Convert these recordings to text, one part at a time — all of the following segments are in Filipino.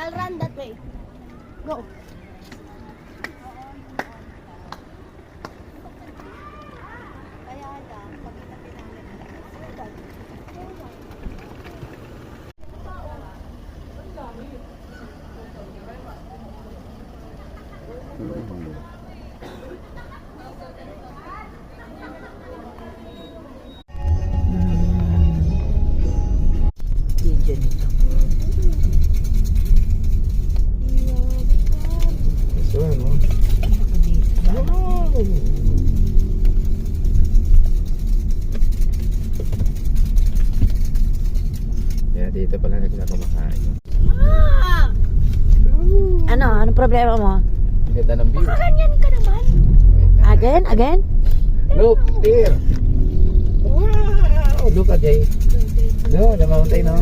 I'll run that way. Go. Video nito. Ito ano? Kaya dito pala nagkakumakain. Ah! Ano? Anong problema mo? Ang ganda ng view. Ganyan ka naman. Again? Again? Look, there. Wow! Look at Jay. No, the mountain, no?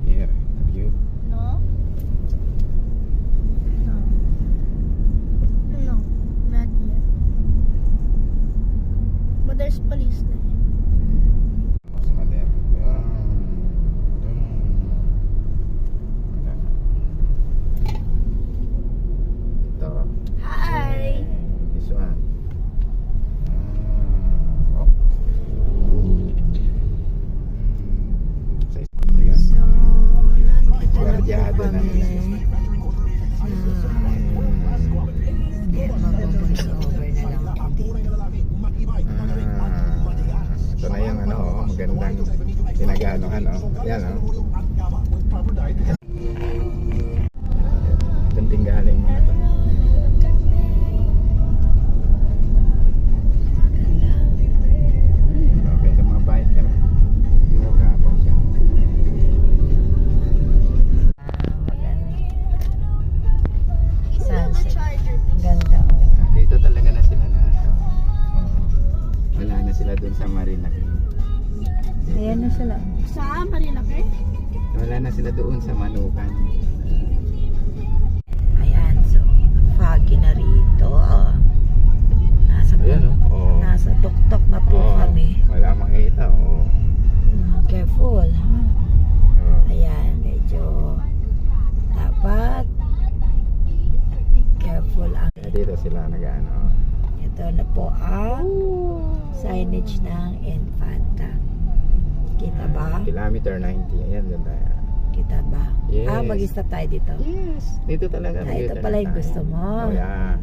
Here, the view. No? No. No, not yet. But there's police there. Mas mader. Ito. Hi! This one. Oh. So, nandito na Guardiado po na kami. nila. Mag-voice over na lang po dito. Ito na yung ano, oh, magandang pinag-anohan, oh. Yan, oh. Kunting galing mga to. Okay, sa mga biker. Gapang siya. Sunset. Charger. Ang ganda. Oh. Dito talaga na sila lahat, oh. Wala na sila dun sa Marina. Ayan na sila. Sa Marilake? Wala na sila doon sa Manukan. Ayan, so foggy na rito. Ayan, oh. Oh. Nasa tuktok na po Oh, kami. wala makita, oh. Careful, ha? Oh. Ayan, medyo dapat careful ang Kaya dito sila nag-ano. ito na po ang signage ng Infanta. Kita ba? Kilometer 90. Ayan, doon tayo. Kita ba? Yes. Mag-stop tayo dito. Yes. Dito talaga. Ito pala yung gusto mo. Oh, yeah.